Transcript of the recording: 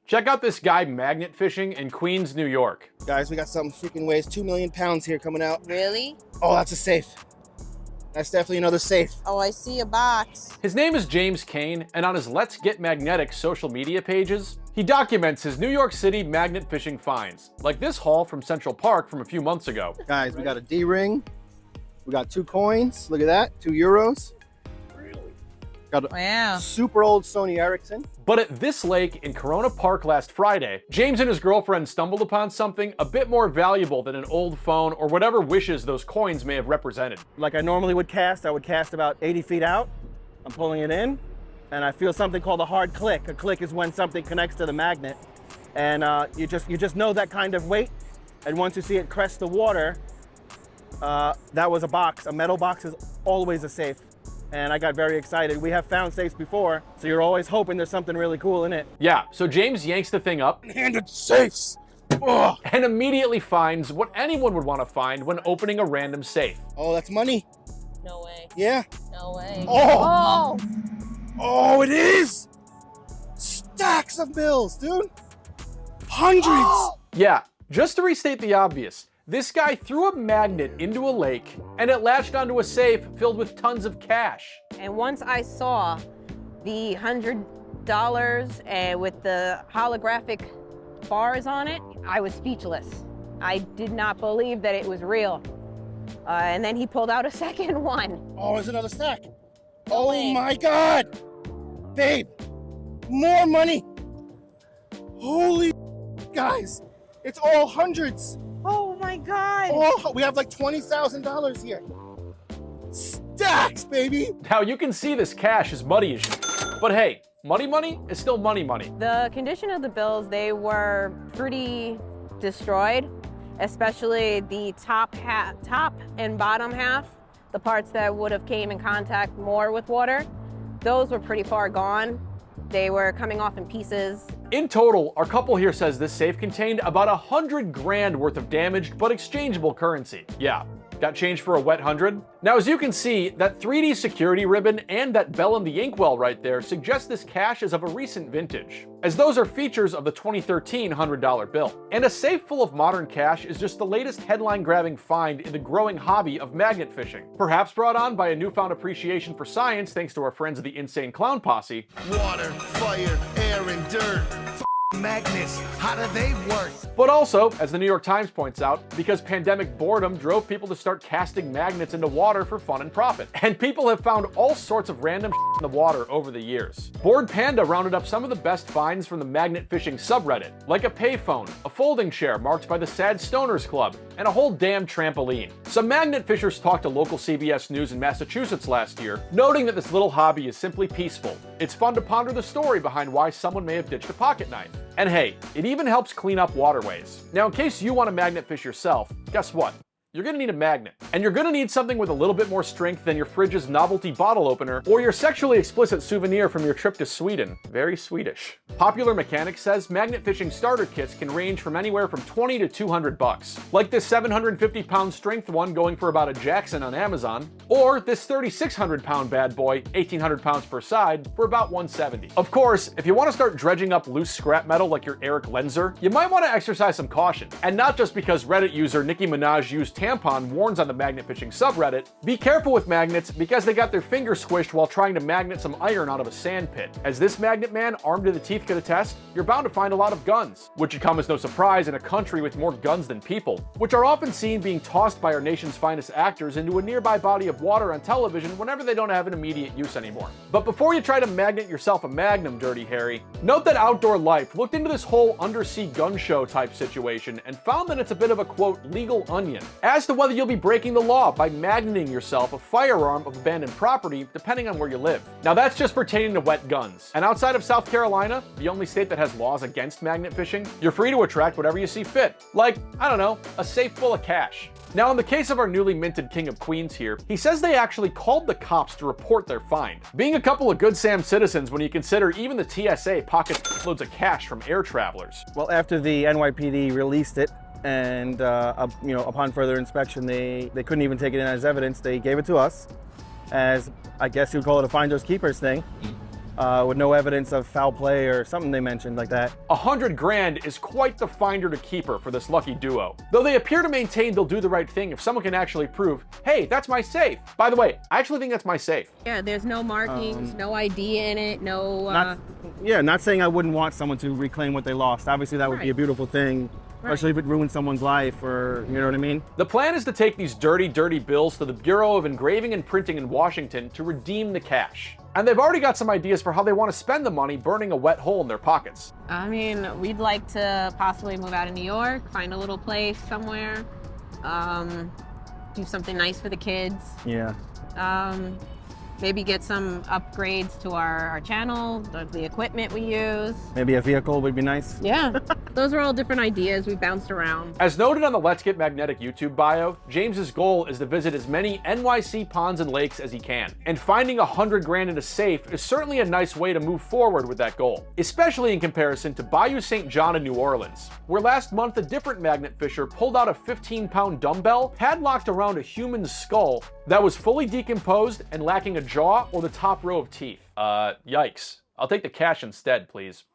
Check out this guy magnet fishing in Queens, New York. Guys, we got something freaking weighs 2 million pounds here coming out. Really? Oh, that's a safe. That's definitely another safe. Oh, I see a box. His name is James Kane, and on his Let's Get Magnetic social media pages, he documents his New York City magnet fishing finds, like this haul from Central Park from a few months ago. Guys, we got a D-ring. We got 2 coins. Look at that, 2 euros. Got a super old Sony Ericsson. But at this lake in Corona Park last Friday, James and his girlfriend stumbled upon something a bit more valuable than an old phone or whatever wishes those coins may have represented. Like I normally would cast, I would cast about 80 feet out. I'm pulling it in, and I feel something called a hard click. A click is when something connects to the magnet, and you just know that kind of weight. And once you see it crest the water, that was a box. A metal box is always a safe. And I got very excited. We have found safes before, so you're always hoping there's something really cool in it. Yeah, so James yanks the thing up Handed safes! Ugh. And immediately finds what anyone would want to find when opening a random safe. Oh, that's money. No way. Yeah. No way. Oh! Oh, it is! Stacks of bills, dude. Hundreds! Oh. Yeah, just to restate the obvious, this guy threw a magnet into a lake and it latched onto a safe filled with tons of cash. And once I saw the $100 and with the holographic bars on it, I was speechless. I did not believe that it was real. And then he pulled out a second one. Oh, there's another stack. Oh my God. Babe, more money. Holy guys, it's all hundreds. Oh my God. Oh, we have like $20,000 here. Stacks, baby. Now you can see this cash is muddy as shit. But hey, money is still money. The condition of the bills, they were pretty destroyed, especially the top and bottom half, the parts that would have came in contact more with water. Those were pretty far gone. They were coming off in pieces. In total, our couple here says this safe contained about 100 grand worth of damaged but exchangeable currency. Yeah, got change for a wet 100? Now as you can see, that 3D security ribbon and that bell in the inkwell right there suggest this cash is of a recent vintage, as those are features of the 2013 $100 bill. And a safe full of modern cash is just the latest headline-grabbing find in the growing hobby of magnet fishing, perhaps brought on by a newfound appreciation for science thanks to our friends of the Insane Clown Posse. Water, fire, air, and dirt. Magnets, how do they work? But also, as the New York Times points out, because pandemic boredom drove people to start casting magnets into water for fun and profit. And people have found all sorts of random in the water over the years. Bored Panda rounded up some of the best finds from the magnet fishing subreddit, like a payphone, a folding chair marked by the Sad Stoners Club, and a whole damn trampoline. Some magnet fishers talked to local CBS News in Massachusetts last year, noting that this little hobby is simply peaceful. It's fun to ponder the story behind why someone may have ditched a pocket knife. And hey, it even helps clean up waterways. Now, in case you want to magnet fish yourself, guess what? You're gonna need a magnet. And you're gonna need something with a little bit more strength than your fridge's novelty bottle opener or your sexually explicit souvenir from your trip to Sweden. Very Swedish. Popular Mechanics says magnet fishing starter kits can range from anywhere from 20 to 200 bucks. Like this 750-pound strength one going for about a Jackson on Amazon, or this 3,600-pound bad boy, 1,800 pounds per side, for about 170. Of course, if you want to start dredging up loose scrap metal like your Eric Lenzer, you might want to exercise some caution. And not just because Reddit user Nicki Minaj used tampon warns on the magnet fishing subreddit, be careful with magnets because they got their finger squished while trying to magnet some iron out of a sand pit. As this magnet man armed to the teeth could attest, you're bound to find a lot of guns, which should come as no surprise in a country with more guns than people, which are often seen being tossed by our nation's finest actors into a nearby body of water on television whenever they don't have an immediate use anymore. But before you try to magnet yourself a magnum, Dirty Harry, note that Outdoor Life looked into this whole undersea gun show type situation and found that it's a bit of a quote legal onion as to whether you'll be breaking the law by magneting yourself a firearm of abandoned property depending on where you live. Now that's just pertaining to wet guns. And outside of South Carolina, the only state that has laws against magnet fishing, you're free to attract whatever you see fit. Like, I don't know, a safe full of cash. Now in the case of our newly minted King of Queens here, he says they actually called the cops to report their find. Being a couple of good Sam citizens when you consider even the TSA pockets loads of cash from air travelers. Well, after the NYPD released it, and upon further inspection, they couldn't even take it in as evidence. They gave it to us as, I guess you would call it a finders keepers thing. with no evidence of foul play or something they mentioned like that. 100 grand is quite the finder to keeper for this lucky duo. Though they appear to maintain they'll do the right thing if someone can actually prove, hey, that's my safe. By the way, I actually think that's my safe. Yeah, there's no markings, no ID in it, no... Not saying I wouldn't want someone to reclaim what they lost. Obviously, that would be a beautiful thing, especially if it ruins someone's life or, you know what I mean? The plan is to take these dirty, dirty bills to the Bureau of Engraving and Printing in Washington to redeem the cash. And they've already got some ideas for how they want to spend the money burning a wet hole in their pockets. I mean, we'd like to possibly move out of New York, find a little place somewhere, do something nice for the kids. Yeah. Maybe get some upgrades to our channel, the equipment we use. Maybe a vehicle would be nice. Yeah, those are all different ideas we bounced around. As noted on the Let's Get Magnetic YouTube bio, James's goal is to visit as many NYC ponds and lakes as he can. And finding 100 grand in a safe is certainly a nice way to move forward with that goal, especially in comparison to Bayou St. John in New Orleans, where last month a different magnet fisher pulled out a 15-pound dumbbell padlocked around a human's skull that was fully decomposed and lacking a jaw or the top row of teeth. Yikes. I'll take the cash instead, please.